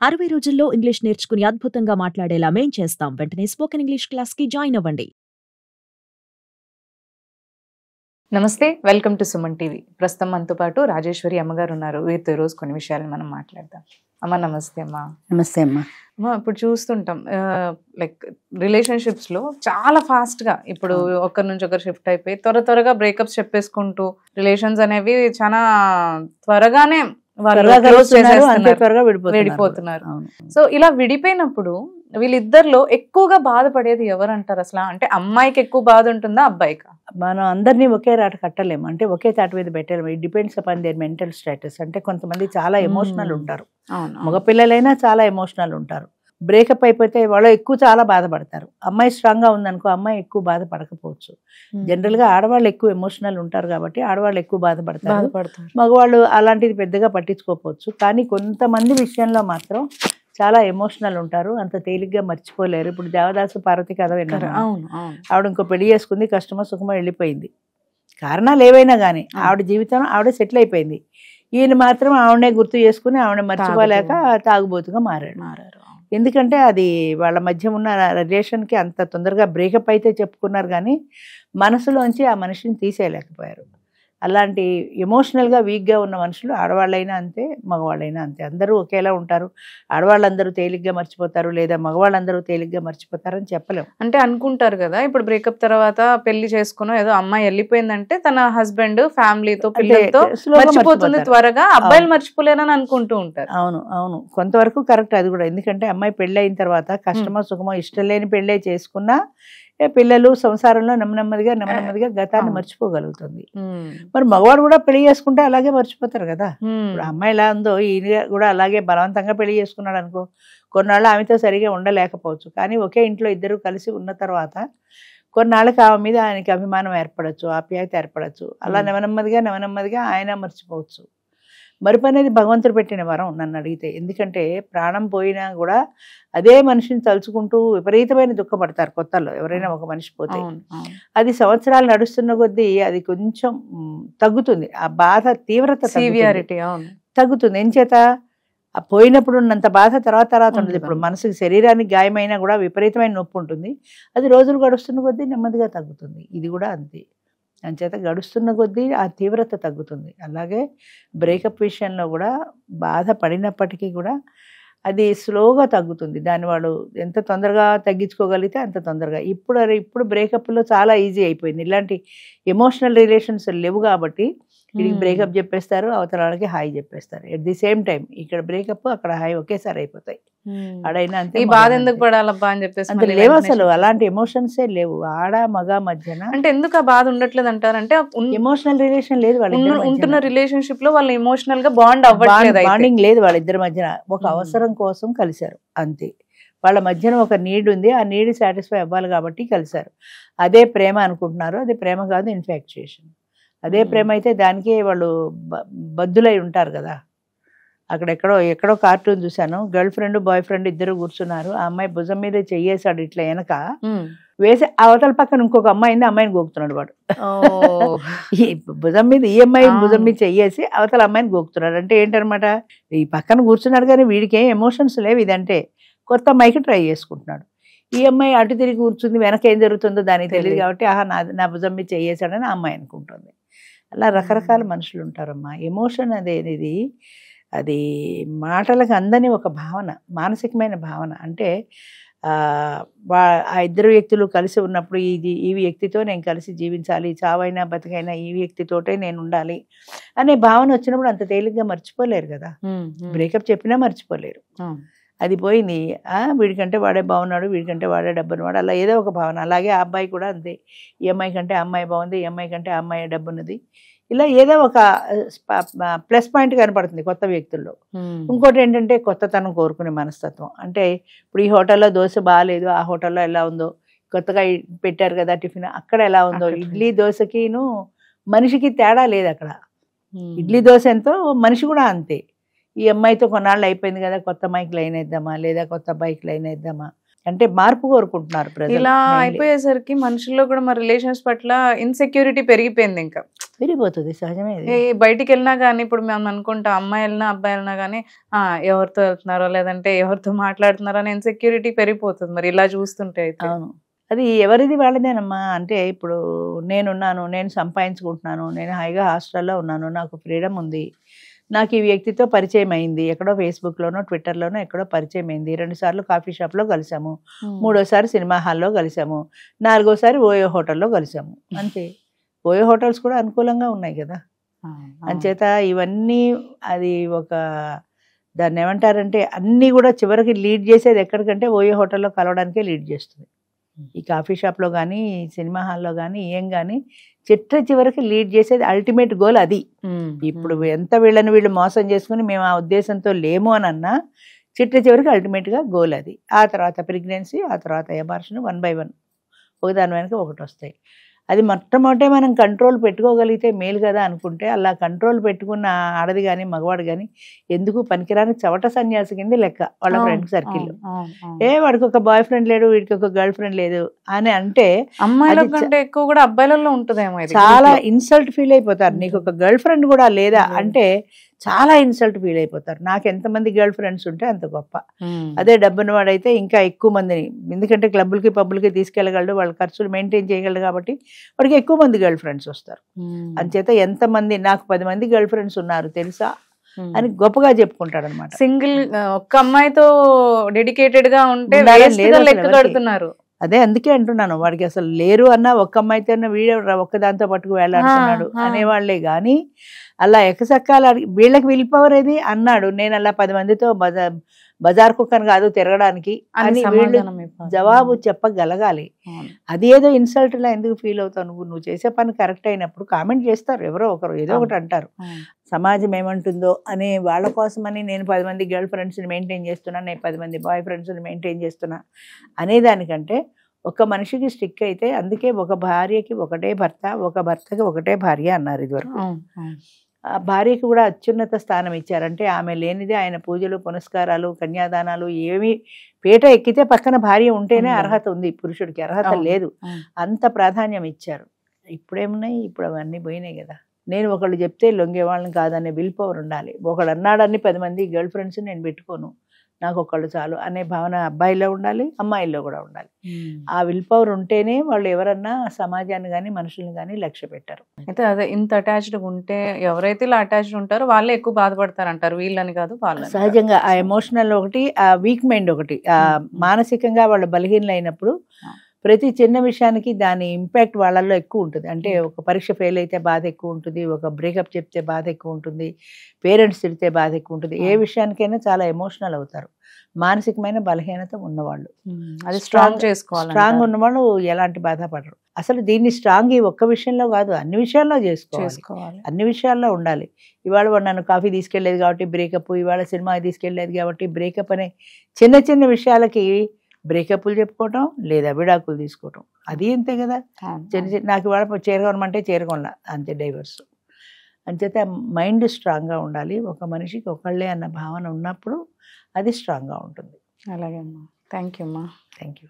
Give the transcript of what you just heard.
60 రోజుల్లో ఇంగ్లీష్ నేర్చుకుని అద్భుతంగా మాట్లాడేలా మేం చేస్తాం. వెంటనే స్పోకెన్ ఇంగ్లీష్ క్లాస్‌కి జాయిన్ అవ్వండి. నమస్తే, వెల్కమ్ టు సుమన్ టీవీ. ప్రస్తుతం మనతో పాటు రాజేశ్వరి అమ్మగారు ఉన్నారు. వీరితో ఈ రోజు కొన్ని విషయాలు మనం మాట్లాడదాం. అమ్మ నమస్తే అమ్మా. నమస్తే అమ్మా. అమ్మ, ఇప్పుడు చూస్తుంటాం లైక్ రిలేషన్షిప్స్ లో చాలా ఫాస్ట్ గా ఇప్పుడు ఒకరి నుంచి ఒకరు షిఫ్ట్ అయిపోయి త్వరగా బ్రేకప్స్ చెప్పేసుకుంటూ రిలేషన్స్ అనేవి చాలా త్వరగానే విడిపోతున్నారు. సో ఇలా విడిపోయినప్పుడు వీళ్ళిద్దరిలో ఎక్కువగా బాధపడేది ఎవరంటారు అసలు? అంటే అమ్మాయికి ఎక్కువ బాధ ఉంటుందా, అబ్బాయికా? మనం అందరినీ ఒకే రాట కట్టలేము, అంటే ఒకే తాటి మీద పెట్టలేము. It depends upon there mental status. అంటే కొంతమంది చాలా ఎమోషనల్ ఉంటారు, మగపిల్లలైనా చాలా ఎమోషనల్ ఉంటారు. బ్రేకప్ అయిపోతే వాళ్ళు ఎక్కువ చాలా బాధపడతారు. అమ్మాయి స్ట్రాంగ్ గా ఉందనుకో, అమ్మాయి ఎక్కువ బాధపడకపోవచ్చు. జనరల్ గా ఆడవాళ్ళు ఎక్కువ ఎమోషనల్ ఉంటారు కాబట్టి ఆడవాళ్ళు ఎక్కువ బాధపడతారు. మగవాళ్ళు అలాంటిది పెద్దగా పట్టించుకోకపోవచ్చు. కానీ కొంతమంది విషయంలో మాత్రం చాలా ఎమోషనల్ ఉంటారు, అంత తేలిగ్గా మర్చిపోలేరు. ఇప్పుడు దేవదాసు పార్వతి కథ విన్నారు. ఆవిడ ఇంకో పెళ్లి చేసుకుంది, కష్టమో సుఖమో వెళ్ళిపోయింది. కారణాలు ఏవైనా కానీ ఆవిడ జీవితం ఆవిడ సెటిల్ అయిపోయింది. ఈయన మాత్రం ఆవిడనే గుర్తు చేసుకుని ఆవిడ మర్చిపోలేక తాగుబోతుగా మారారు. ఎందుకంటే అది వాళ్ళ మధ్య ఉన్న రిలేషన్కి అంత తొందరగా బ్రేకప్ అయితే చెప్పుకున్నారు, కానీ మనసులోంచి ఆ మనిషిని తీసేయలేకపోయారు. అలాంటి ఎమోషనల్గా వీక్గా ఉన్న మనుషులు ఆడవాళ్ళైనా అంతే, మగవాళ్ళైనా అంతే. అందరూ ఒకేలా ఉంటారు. ఆడవాళ్ళందరూ తేలిగ్గా మర్చిపోతారు, లేదా మగవాళ్ళందరూ తేలిగ్గా మర్చిపోతారని చెప్పలేము. అంటే అనుకుంటారు కదా, ఇప్పుడు బ్రేకప్ తర్వాత పెళ్లి చేసుకున్న ఏదో అమ్మాయి వెళ్ళిపోయిందంటే తన హస్బెండ్ ఫ్యామిలీతో పిల్లలతో మర్చిపోతుంది త్వరగా, అబ్బాయిలు మర్చిపోలేరని అనుకుంటూ ఉంటారు. అవును, కొంతవరకు కరెక్ట్ అది కూడా. ఎందుకంటే అమ్మాయి పెళ్ళి అయిన తర్వాత కష్టమో సుఖమో ఇష్టం లేని పెళ్ళే చేసుకున్నా పిల్లలు సంసారంలో నెమ్మదిగా గతాన్ని మర్చిపోగలుగుతుంది. మరి మగవాడు కూడా పెళ్లి చేసుకుంటే అలాగే మర్చిపోతారు కదా. ఇప్పుడు అమ్మాయి ఎలా ఉందో ఈయన కూడా అలాగే బలవంతంగా పెళ్లి చేసుకున్నాడు అనుకో, కొన్నాళ్ళు ఆమెతో సరిగా ఉండలేకపోవచ్చు. కానీ ఒకే ఇంట్లో ఇద్దరు కలిసి ఉన్న తర్వాత కొన్నాళ్ళకి ఆమె మీద ఆయనకి అభిమానం ఏర్పడచ్చు, ఆప్యాయత ఏర్పడచ్చు. అలా నెమ్మదిగా ఆయన మర్చిపోవచ్చు. మరుపు అనేది భగవంతుడు పెట్టిన వరం నన్ను అడిగితే. ఎందుకంటే ప్రాణం పోయినా కూడా అదే మనిషిని తలుచుకుంటూ విపరీతమైన దుఃఖపడతారు కొత్తల్లో. ఎవరైనా ఒక మనిషి పోతే అది సంవత్సరాలు నడుస్తున్న కొద్దీ అది కొంచెం తగ్గుతుంది, ఆ బాధ తీవ్రత తగ్గుతుంది. ఎంచేత ఆ పోయినప్పుడు ఉన్నంత బాధ తర్వాత ఉండదు. ఇప్పుడు మనసుకి శరీరానికి గాయమైనా కూడా విపరీతమైన నొప్పి ఉంటుంది, అది రోజులు గడుస్తున్న కొద్దీ నెమ్మదిగా తగ్గుతుంది. ఇది కూడా అంతే, అంచేత గడుస్తున్న కొద్దీ ఆ తీవ్రత తగ్గుతుంది. అలాగే బ్రేకప్ విషయంలో కూడా బాధ పడినప్పటికీ కూడా అది స్లోగా తగ్గుతుంది. దాన్ని వాళ్ళు ఎంత తొందరగా తగ్గించుకోగలిగితే అంత తొందరగా. ఇప్పుడు బ్రేకప్లో చాలా ఈజీ అయిపోయింది. ఇలాంటి ఎమోషనల్ రిలేషన్స్ లేవు కాబట్టి వీడికి బ్రేకప్ చెప్పేస్తారు, అవతల వాళ్ళకి హాయ్ చెప్పేస్తారు. ఎట్ ది సేమ్ టైం ఇక్కడ బ్రేకప్ అక్కడ హాయ్ ఒకేసారి అయిపోతాయి. ఆడైనా అంతే, ఈ బాధ ఎందుకు పడాలబ్బా అని చెప్పేసి లేవు, అసలు అలాంటి ఎమోషన్సే లేవు ఆడ మగ మధ్యన. అంటే ఎందుకు ఆ బాధ ఉండట్లేదు అంటారు? అంటే ఎమోషనల్ రిలేషన్ లేదు వాళ్ళ ఉంటున్న రిలేషన్షిప్ లో వాళ్ళు ఎమోషనల్ గా బాండింగ్ లేదు వాళ్ళిద్దరి మధ్యన. ఒక అవసరం కోసం కలిశారు అంతే. వాళ్ళ మధ్యన ఒక నీడ్ ఉంది, ఆ నీడ్ సాటిస్ఫై అవ్వాలి కాబట్టి కలిశారు. అదే ప్రేమ అనుకుంటున్నారు. అది ప్రేమ కాదు, ఇన్ఫాక్చుయేషన్. అదే ప్రేమ అయితే దానికే వాళ్ళు బద్దులై ఉంటారు కదా. ఎక్కడో కార్టూన్ చూశాను, గర్ల్ ఫ్రెండ్ బాయ్ ఫ్రెండ్ ఇద్దరు కూర్చున్నారు. ఆ అమ్మాయి భుజం మీద చెయ్యేశాడు ఇట్లా వెనక వేసి, అవతల పక్కన ఇంకొక అమ్మాయిని అమ్మాయిని గోకుతున్నాడు వాడు. ఈ భుజం మీద ఈ అమ్మాయి భుజం మీద చెయ్యేసి అవతల అమ్మాయిని గోకుతున్నాడు. అంటే ఏంటనమాట, ఈ పక్కన కూర్చున్నాడు కానీ వీడికి ఏం ఎమోషన్స్ లేవు. ఇదంటే కొత్త అమ్మాయికి ట్రై చేసుకుంటున్నాడు. ఈ అమ్మాయి అటు తిరిగి కూర్చుంది, వెనక ఏం జరుగుతుందో దానికి తెలియదు కాబట్టి ఆహా నా భుజం మీద చెయ్యేశాడని ఆ అమ్మాయి అనుకుంటుంది. అలా రకరకాల మనుషులు ఉంటారమ్మా. ఎమోషన్ అనేది అది మాటలకు అందని ఒక భావన, మానసికమైన భావన. అంటే ఆ ఇద్దరు వ్యక్తులు కలిసి ఉన్నప్పుడు ఈ వ్యక్తితో నేను కలిసి జీవించాలి, చావైనా బతికైనా ఈ వ్యక్తితోటే నేను ఉండాలి అనే భావన వచ్చినప్పుడు అంత తేలిగ్గా మర్చిపోలేరు కదా. బ్రేకప్ చెప్పినా మర్చిపోలేరు. అది పోయింది, వీడికంటే వాడే బాగున్నాడు, వీడికంటే వాడే డబ్బున్నవాడు, అలా ఏదో ఒక భావన. అలాగే ఆ అబ్బాయి కూడా అంతే, ఈ అమ్మాయి కంటే ఆ అమ్మాయి బాగుంది, ఈ అమ్మాయి కంటే ఆ అమ్మాయి డబ్బున్నది. ఇలా ఏదో ఒక ప్లస్ పాయింట్ కనపడుతుంది కొత్త వ్యక్తుల్లో. ఇంకోటి ఏంటంటే కొత్తతనం కోరుకునే మనస్తత్వం. అంటే ఇప్పుడు ఈ హోటల్లో దోశ బాగాలేదు, ఆ హోటల్లో ఎలా ఉందో, కొత్తగా పెట్టారు కదా టిఫిన్, అక్కడ ఎలా ఉందో. ఇడ్లీ దోశకిను మనిషికి తేడా లేదు అక్కడ. ఇడ్లీ దోశ ఎంతో మనిషి కూడా అంతే. ఈ అమ్మాయితో కొన్నాళ్ళు అయిపోయింది కదా, కొత్త అమ్మాయికి లైన్ వేద్దామా, లేదా కొత్త అబ్బాయికి లైన్ వేద్దామా, అంటే మార్పు కోరుకుంటున్నారు ప్రజలు. ఇలా mainly. అయిపోయేసరికి మనుషుల్లో కూడా మన రిలేషన్స్ పట్ల ఇన్సెక్యూరిటీ పెరిగిపోయింది. ఇంకా పెరిగిపోతుంది, సహజమే ఇది. బయటికి వెళ్ళినా కానీ ఇప్పుడు మేము అనుకుంటాం అమ్మాయి వెళ్ళినా అబ్బాయి వెళ్ళినా కానీ ఎవరితో వెళ్తున్నారో లేదంటే ఎవరితో మాట్లాడుతున్నారో అని ఇన్సెక్యూరిటీ పెరిగిపోతుంది మరి ఇలా చూస్తుంటే అయితే. అవును, అది ఎవరిది వాళ్ళదేనమ్మా. అంటే ఇప్పుడు నేనున్నాను, నేను సంపాదించుకుంటున్నాను, నేను హాయిగా హాస్టల్లో ఉన్నాను, నాకు ఫ్రీడమ్ ఉంది, నాకు ఈ వ్యక్తితో పరిచయం అయింది, ఎక్కడో ఫేస్బుక్లోనో ట్విట్టర్లోనో ఎక్కడో పరిచయం అయింది, 2 సార్లు కాఫీ షాప్లో కలిసాము, 3ఓసారి సినిమా హాల్లో కలిసాము, 4ఓసారి ఓయో హోటల్లో కలిసాము, అంతే. ఓయో హోటల్స్ కూడా అనుకూలంగా ఉన్నాయి కదా. అంచేత ఇవన్నీ అది ఒక దాన్ని ఏమంటారంటే అన్నీ కూడా చివరికి లీడ్ చేసేది ఎక్కడికంటే ఓయో హోటల్లో కలవడానికే లీడ్ చేస్తుంది. ఈ కాఫీ షాప్లో కానీ సినిమా హాల్లో కానీ ఏం కానీ చివరికి లీడ్ చేసేది అల్టిమేట్ గోల్ అది. ఇప్పుడు ఎంత వీళ్ళు మోసం చేసుకుని మేము ఆ ఉద్దేశంతో లేము అని అన్నా చివరికి అల్టిమేట్గా గోల్ అది. ఆ తర్వాత ప్రెగ్నెన్సీ, ఆ తర్వాత అబార్షన్, 1 by 1 ఒకదాని వెనక ఒకటి వస్తాయి. అది మొట్టమొదటే మనం కంట్రోల్ పెట్టుకోగలిగితే మేలు కదా అనుకుంటే అలా కంట్రోల్ పెట్టుకున్న ఆడది కానీ మగవాడు కానీ ఎందుకు పనికిరాని చవట సన్యాసి కింద లెక్క వాళ్ళ ఫ్రెండ్ సర్కిల్. వాడికి ఒక బాయ్ ఫ్రెండ్ లేడు, వీడికి ఒక గర్ల్ ఫ్రెండ్ లేదు అని అంటే అమ్మాయిల కంటే ఎక్కువ కూడా అబ్బాయిలలో ఉంటుందేమో. చాలా ఇన్సల్ట్ ఫీల్ అయిపోతారు. నీకు ఒక గర్ల్ ఫ్రెండ్ కూడా లేదా అంటే చాలా ఇన్సల్ట్ ఫీల్ అయిపోతారు. నాకు ఎంతమంది గర్ల్ ఫ్రెండ్స్ ఉంటే అంత గొప్ప. అదే డబ్బున్న వాడైతే ఇంకా ఎక్కువ మందిని, ఎందుకంటే క్లబ్బులకి పబ్బులకి తీసుకెళ్ళగలడు, వాళ్ళ ఖర్చులు మెయింటైన్ చేయగలడు కాబట్టి వాడికి ఎక్కువ మంది గర్ల్ ఫ్రెండ్స్ వస్తారు. అంచేత ఎంతమంది నాకు 10 మంది గర్ల్ ఫ్రెండ్స్ ఉన్నారు తెలుసా అని గొప్పగా చెప్పుకుంటాడు అనమాట. సింగిల్ ఒక్క అమ్మాయితో డెడికేటెడ్ గా ఉంటే లెక్క కడుతున్నారు. అదే అందుకే అంటున్నాను, వాడికి అసలు లేరు అన్న ఒక్క అమ్మాయితో వీడు ఒక్కదాంతో పట్టుకు వెళ్ళాడుతున్నాడు అనేవాళ్లే గాని అలా ఎకసక్కాల వీళ్ళకి విల్ పవర్ ఏది అన్నాడు. నేను అలా 10 మందితో బజార్ కుక్కను కాదు తిరగడానికి అని వీళ్ళు జవాబు చెప్పగలగాలి. అది ఏదో ఇన్సల్ట్ లా ఎందుకు ఫీల్ అవుతావు? నువ్వు చేసే పని కరెక్ట్ అయినప్పుడు కామెంట్ చేస్తారు, ఎవరో ఒకరు ఏదో ఒకటి అంటారు. సమాజం ఏమంటుందో అనే వాళ్ళ కోసమని నేను 10 మంది గర్ల్ ఫ్రెండ్స్ని మెయింటైన్ చేస్తున్నా, నేను 10 మంది బాయ్ ఫ్రెండ్స్ని మెయింటైన్ చేస్తున్నా అనేదానికంటే ఒక మనిషికి స్టిక్ అయితే, అందుకే ఒక భార్యకి ఒకటే భర్త, ఒక భర్తకి ఒకటే భార్య అన్నారు ఇదివరకు. ఆ భార్యకి కూడా అత్యున్నత స్థానం ఇచ్చారంటే ఆమె లేనిదే ఆయన పూజలు పునస్కారాలు కన్యాదానాలు ఏమి పీట ఎక్కితే పక్కన భార్య ఉంటేనే అర్హత ఉంది, పురుషుడికి అర్హత లేదు. అంత ప్రాధాన్యం ఇచ్చారు. ఇప్పుడేమున్నాయి? ఇప్పుడు అవన్నీ పోయినాయి కదా. నేను ఒకళ్ళు చెప్తే లొంగే వాళ్ళని కాదనే విల్ పవర్ ఉండాలి. ఒకడు అన్నాడని 10 మంది గర్ల్ ఫ్రెండ్స్ నేను పెట్టుకోను, నాకు ఒకళ్ళు చాలు అనే భావన అబ్బాయిల్లో ఉండాలి, అమ్మాయిల్లో కూడా ఉండాలి. ఆ విల్ పవర్ ఉంటేనే వాళ్ళు ఎవరన్నా సమాజాన్ని కానీ మనుషుల్ని కానీ లక్ష్య పెట్టారు. అయితే అదే ఇంత అటాచ్డ్ ఉంటే ఎవరైతే ఇలా అటాచ్డ్ ఉంటారో వాళ్ళే ఎక్కువ బాధపడతారు అంటారు, వీళ్ళని కాదు వాళ్ళని. సహజంగా ఆ ఎమోషనల్ ఒకటి, ఆ వీక్ మైండ్ ఒకటి, ఆ మానసికంగా వాళ్ళు బలహీనలు అయినప్పుడు ప్రతి చిన్న విషయానికి దాని ఇంపాక్ట్ వాళ్ళల్లో ఎక్కువ ఉంటుంది. అంటే ఒక పరీక్ష ఫెయిల్ అయితే బాధ ఎక్కువ ఉంటుంది, ఒక బ్రేకప్ చెప్తే బాధ ఎక్కువ ఉంటుంది, పేరెంట్స్ తిడితే బాధ ఎక్కువ ఉంటుంది. ఏ విషయానికైనా చాలా ఎమోషనల్ అవుతారు మానసికమైన బలహీనత ఉన్నవాళ్ళు. అది స్ట్రాంగ్ చేసుకోవాలి. స్ట్రాంగ్ ఉన్నవాళ్ళు ఎలాంటి బాధపడరు. అసలు దీన్ని స్ట్రాంగ్ ఈ ఒక్క విషయంలో కాదు, అన్ని విషయాల్లో చేసుకోవాలి, అన్ని విషయాల్లో ఉండాలి. ఇవాళ వాడు నన్ను కాఫీ తీసుకెళ్లేదు కాబట్టి బ్రేకప్, ఇవాళ సినిమా తీసుకెళ్లేదు కాబట్టి బ్రేకప్ అనే చిన్న చిన్న విషయాలకి బ్రేకప్లు చెప్పుకోవటం లేదా విడాకులు తీసుకోవటం, అది అంతే కదా. నాకు ఇవాళ చేరుకోనమంటే చేరుకోనలా, అంతే డైవర్స్. అంచేత మైండ్ స్ట్రాంగ్గా ఉండాలి. ఒక మనిషికి ఒకళ్ళే అన్న భావన ఉన్నప్పుడు అది స్ట్రాంగ్గా ఉంటుంది. అలాగే అమ్మా, థ్యాంక్ యూ అమ్మా. Thank you.